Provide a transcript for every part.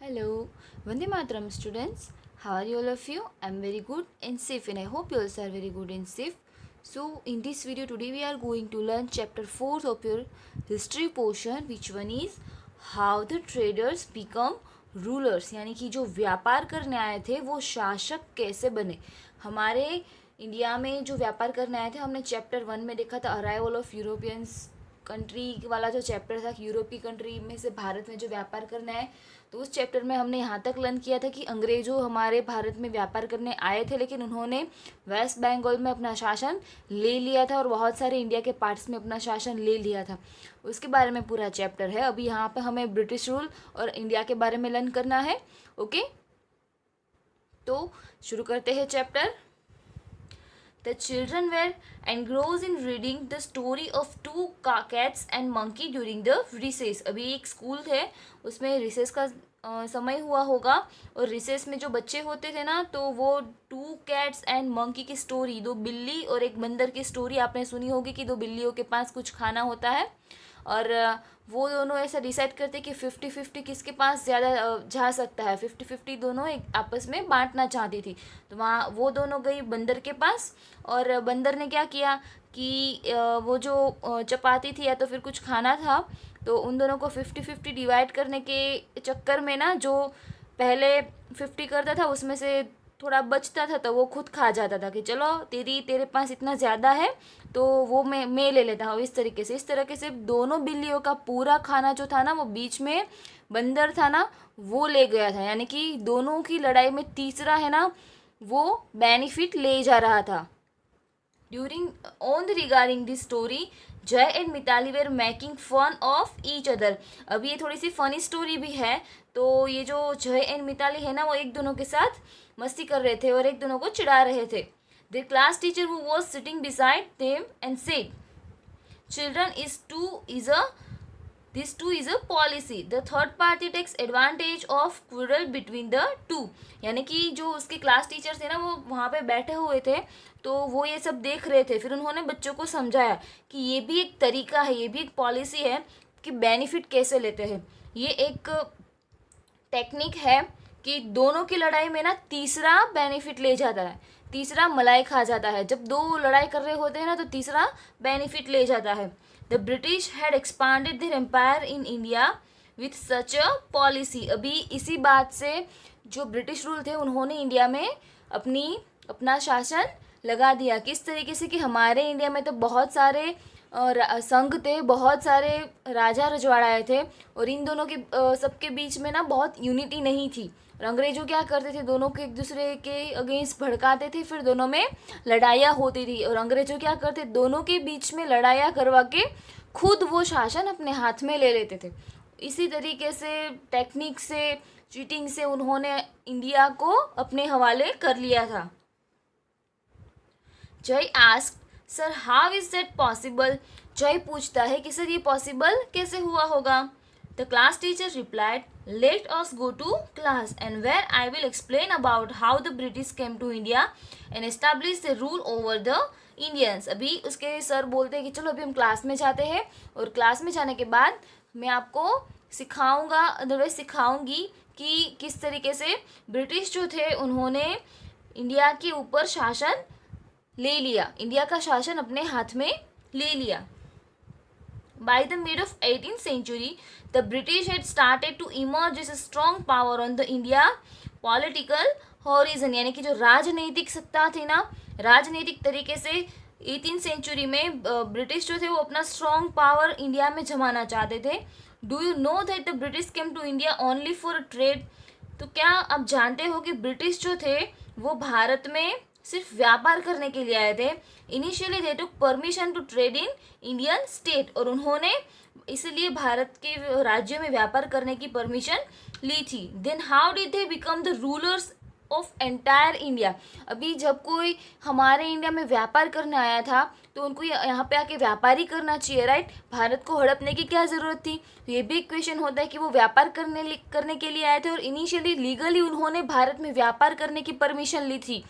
Hello, Vande Mataram students. How are you all of you? I'm very good and safe, and I hope you also are very good and safe. So in this video today we are going to learn chapter 4 of your history portion, which one is how the traders become rulers, यानी कि जो व्यापार करने आए थे वो शासक कैसे बने. हमारे इंडिया में जो व्यापार करने आए थे हमने चैप्टर 1 में देखा था अराइवल ऑफ यूरोपियंस कंट्री वाला जो चैप्टर था, यूरोपीय कंट्री में से भारत में जो व्यापार करना है. तो उस चैप्टर में हमने यहाँ तक लर्न किया था कि अंग्रेज़ों हमारे भारत में व्यापार करने आए थे, लेकिन उन्होंने वेस्ट बंगाल में अपना शासन ले लिया था और बहुत सारे इंडिया के पार्ट्स में अपना शासन ले लिया था. उसके बारे में पूरा चैप्टर है. अभी यहाँ पे हमें ब्रिटिश रूल और इंडिया के बारे में लर्न करना है. ओके, तो शुरू करते हैं chapter. The children were engrossed in reading the story of two cats and monkey during the recess. अभी एक स्कूल थे, उसमें रिसेस का समय हुआ होगा और रिसेस में जो बच्चे होते थे ना, तो वो टू कैट्स एंड मंकी की स्टोरी, दो बिल्ली और एक बंदर की स्टोरी आपने सुनी होगी कि दो बिल्लियों के पास कुछ खाना होता है और वो दोनों ऐसा डिसाइड करते कि 50-50 किसके पास ज़्यादा जा सकता है. 50-50 दोनों एक आपस में बांटना चाहती थी. तो वहाँ वो दोनों गई बंदर के पास और बंदर ने क्या किया कि वो जो चपाती थी या तो फिर कुछ खाना था, तो उन दोनों को 50-50 डिवाइड करने के चक्कर में ना, जो पहले 50 करता था उसमें से थोड़ा बचता था तो वो खुद खा जाता था कि चलो तेरे पास इतना ज़्यादा है तो वो मैं ले लेता हूँ. इस तरह से दोनों बिल्लियों का पूरा खाना जो था ना, वो बीच में बंदर था ना वो ले गया था. यानी कि दोनों की लड़ाई में तीसरा है ना वो बेनिफिट ले जा रहा था. During on regarding this story Jay and Mitali were making fun of each other. अभी ये थोड़ी सी फनी स्टोरी भी है. तो ये जो जय एंड मिताली है ना, वो एक दोनों के साथ मस्ती कर रहे थे और एक दोनों को चिढ़ा रहे थे. Their class teacher who was sitting beside them and said, children this too is a policy. The third party takes advantage of quarrel between the two. यानी कि जो उसके क्लास टीचर थे ना, वो वहाँ पे बैठे हुए थे तो वो ये सब देख रहे थे. फिर उन्होंने बच्चों को समझाया कि ये भी एक तरीका है, ये भी एक पॉलिसी है कि बेनिफिट कैसे लेते हैं. ये एक टेक्निक है कि दोनों की लड़ाई में ना तीसरा बेनिफिट ले जाता है, तीसरा मलाई खा जाता है. जब दो लड़ाई कर रहे होते हैं ना तो तीसरा बेनिफिट ले जाता है. The British had expanded their empire in India with such a policy. अभी इसी बात से जो ब्रिटिश रूल थे उन्होंने इंडिया में अपना शासन लगा दिया. किस तरीके से कि हमारे इंडिया में तो बहुत सारे संघ थे, बहुत सारे राजा रजवाड़ाए थे और इन दोनों के सबके बीच में ना बहुत यूनिटी नहीं थी. और अंग्रेजों क्या करते थे, दोनों को एक दूसरे के अगेंस्ट भड़काते थे, फिर दोनों में लड़ाइयाँ होती थी. और अंग्रेजों क्या करते, दोनों के बीच में लड़ाइयाँ करवा के खुद वो शासन अपने हाथ में ले लेते थे. इसी तरीके से टेक्निक से, चीटिंग से उन्होंने इंडिया को अपने हवाले कर लिया था. जय ask, sir how is that possible. जय पूछता है कि सर ये पॉसिबल कैसे हुआ होगा. The class teacher replied, let us go to class and where I will explain about how the British came to India and establish the rule over the Indians. अभी उसके सर बोलते हैं कि चलो अभी हम क्लास में जाते हैं और क्लास में जाने के बाद मैं आपको सिखाऊंगा, अदरवाइज सिखाऊंगी कि किस तरीके से ब्रिटिश जो थे उन्होंने इंडिया के ऊपर शासन ले लिया, इंडिया का शासन अपने हाथ में ले लिया. By the mid of 18th century, the British had started to emerge as a strong power on the India political horizon. यानी कि जो राजनीतिक सत्ता थी ना, राजनीतिक तरीके से 18th सेंचुरी में ब्रिटिश जो थे वो अपना स्ट्रॉन्ग पावर इंडिया में जमाना चाहते थे. Do you know that the British came to India only for trade. तो क्या आप जानते हो कि ब्रिटिश जो थे वो भारत में सिर्फ व्यापार करने के लिए आए थे. Initially they took permission to trade in Indian state. और उन्होंने इसलिए भारत के राज्यों में व्यापार करने की परमिशन ली थी. Then how did they become the rulers of entire India. अभी जब कोई हमारे इंडिया में व्यापार करने आया था तो उनको यहाँ पे आके व्यापार ही करना चाहिए, राइट. भारत को हड़पने की क्या ज़रूरत थी. ये भी एक क्वेश्चन होता है कि वो व्यापार करने के लिए आए थे और इनिशियली लीगली उन्होंने भारत में व्यापार करने की परमिशन ली थी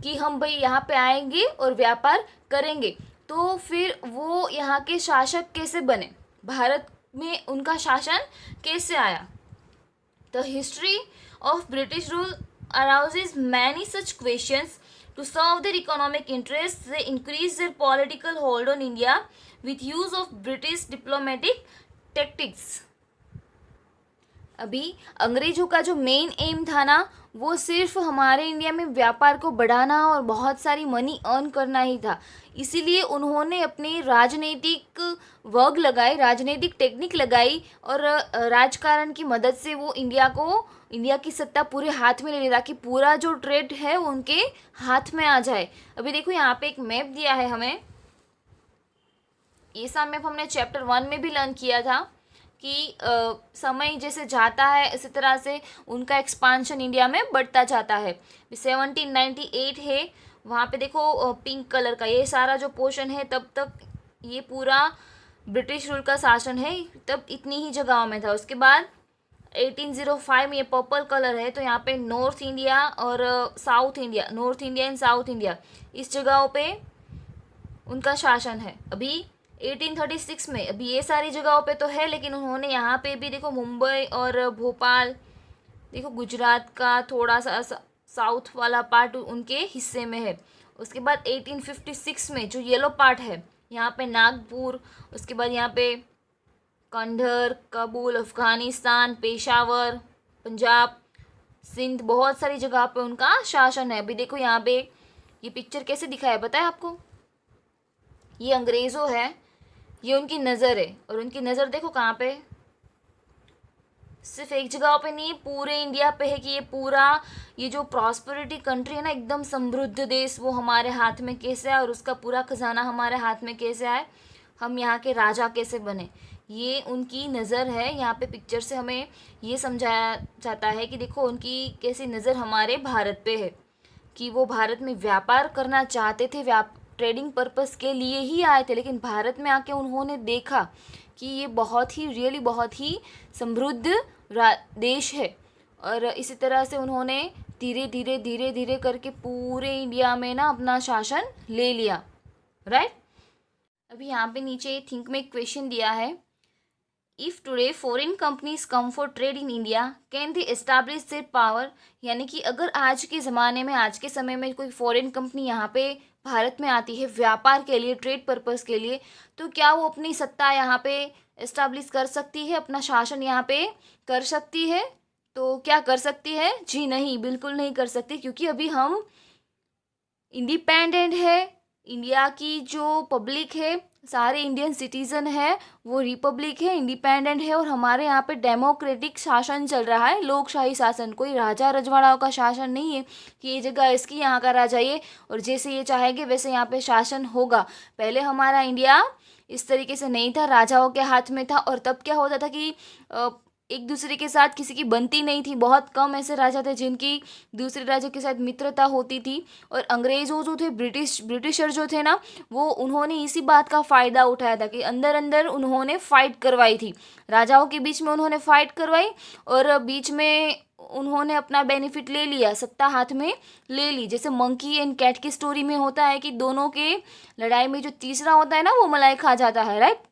कि हम भाई यहाँ पे आएंगे और व्यापार करेंगे. तो फिर वो यहाँ के शासक कैसे बने, भारत में उनका शासन कैसे आया. The history of British rule arouses many such questions. To serve their economic interests, they increased their political hold on India with use of British diplomatic tactics. अभी अंग्रेजों का जो मेन एम था ना, वो सिर्फ हमारे इंडिया में व्यापार को बढ़ाना और बहुत सारी मनी अर्न करना ही था. इसीलिए उन्होंने अपनी राजनीतिक वर्ग लगाई, राजनीतिक टेक्निक लगाई और राजकारण की मदद से वो इंडिया की सत्ता पूरे हाथ में ले लिया ताकि पूरा जो ट्रेड है वो उनके हाथ में आ जाए. अभी देखो यहाँ पे एक मैप दिया है हमें. ये सा मैप हमने चैप्टर 1 में भी लर्न किया था कि समय जैसे जाता है इसी तरह से उनका एक्सपांशन इंडिया में बढ़ता जाता है. 1798 है, वहाँ पे देखो पिंक कलर का ये सारा जो पोर्शन है, तब तक ये पूरा ब्रिटिश रूल का शासन है, तब इतनी ही जगहों में था. उसके बाद 1805 में ये पर्पल कलर है, तो यहाँ पे नॉर्थ इंडिया और south India, north India and south India, इस जगहों पे उनका शासन है. अभी 1836 में अभी ये सारी जगहों पे तो है, लेकिन उन्होंने यहाँ पे भी देखो मुंबई और भोपाल, देखो गुजरात का थोड़ा सा साउथ वाला पार्ट उनके हिस्से में है. उसके बाद 1856 में जो येलो पार्ट है यहाँ पे नागपुर, उसके बाद यहाँ पे कंधर, काबुल, अफगानिस्तान, पेशावर, पंजाब, सिंध, बहुत सारी जगह पे उनका शासन है. अभी देखो यहाँ पे ये पिक्चर कैसे दिखाया है पता है आपको? ये अंग्रेज़ों है, ये उनकी नज़र है, और उनकी नज़र देखो कहाँ पे, सिर्फ एक जगह पे नहीं, पूरे इंडिया पे है कि ये पूरा ये जो प्रॉस्पेरिटी कंट्री है ना, एकदम समृद्ध देश, वो हमारे हाथ में कैसे आए और उसका पूरा खजाना हमारे हाथ में कैसे आए, हम यहाँ के राजा कैसे बने, ये उनकी नज़र है. यहाँ पे पिक्चर से हमें ये समझाया जाता है कि देखो उनकी कैसी नज़र हमारे भारत पे है कि वो भारत में व्यापार करना चाहते थे, ट्रेडिंग पर्पस के लिए ही आए थे, लेकिन भारत में आके उन्होंने देखा कि ये बहुत ही रियली बहुत ही समृद्ध देश है, और इसी तरह से उन्होंने धीरे धीरे धीरे धीरे करके पूरे इंडिया में ना अपना शासन ले लिया. राइट. अभी यहाँ पे नीचे थिंक में एक क्वेश्चन दिया है. If today foreign companies come for trade in India can they establish their power. यानी कि अगर आज के ज़माने में, आज के समय में कोई फॉरेन कंपनी यहाँ पे भारत में आती है व्यापार के लिए, ट्रेड पर्पस के लिए, तो क्या वो अपनी सत्ता यहाँ पे एस्टैब्लिश कर सकती है, अपना शासन यहाँ पे कर सकती है? तो क्या कर सकती है? जी नहीं, बिल्कुल नहीं कर सकती, क्योंकि अभी हम इंडिपेंडेंट है. इंडिया की जो पब्लिक है, सारे इंडियन सिटीज़न है, वो रिपब्लिक है, इंडिपेंडेंट है, और हमारे यहाँ पे डेमोक्रेटिक शासन चल रहा है, लोकशाही शासन. कोई राजा रजवाड़ाओं का शासन नहीं है कि ये जगह इसकी, यहाँ का राजा ये, और जैसे ये चाहेंगे वैसे यहाँ पे शासन होगा. पहले हमारा इंडिया इस तरीके से नहीं था, राजाओं के हाथ में था. और तब क्या होता था कि एक दूसरे के साथ किसी की बनती नहीं थी. बहुत कम ऐसे राजा थे जिनकी दूसरे राज्यों के साथ मित्रता होती थी. और अंग्रेज़ों जो थे, ब्रिटिशर जो थे ना, वो उन्होंने इसी बात का फ़ायदा उठाया था कि अंदर अंदर उन्होंने फ़ाइट करवाई थी, राजाओं के बीच में उन्होंने फ़ाइट करवाई, और बीच में उन्होंने अपना बेनिफिट ले लिया, सत्ता हाथ में ले ली. जैसे मंकी एंड कैट की स्टोरी में होता है कि दोनों के लड़ाई में जो तीसरा होता है ना, वो मलाई खा जाता है. राइट.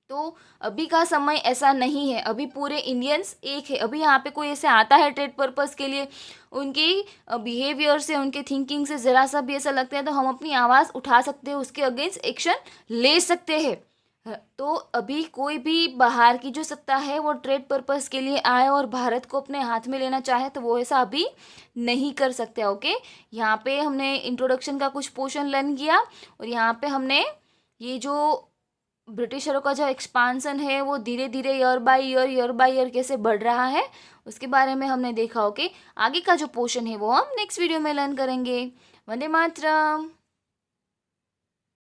तो अभी का समय ऐसा नहीं है, अभी पूरे इंडियंस एक है. अभी यहाँ पे कोई ऐसे आता है ट्रेड पर्पस के लिए, उनकी बिहेवियर से, उनके थिंकिंग से ज़रा सा भी ऐसा लगता है तो हम अपनी आवाज़ उठा सकते हैं, उसके अगेंस्ट एक्शन ले सकते हैं. तो अभी कोई भी बाहर की जो सत्ता है वो ट्रेड पर्पस के लिए आए और भारत को अपने हाथ में लेना चाहे तो वो ऐसा अभी नहीं कर सकते. ओके. यहाँ पे हमने इंट्रोडक्शन का कुछ पोर्शन लर्न किया, और यहाँ पे हमने ये जो ब्रिटिशरों का जो एक्सपांसन है वो धीरे धीरे ईयर बाय ईयर कैसे बढ़ रहा है उसके बारे में हमने देखा. ओके. आगे का जो पोर्शन है वो हम नेक्स्ट वीडियो में लर्न करेंगे. वंदे मातरम.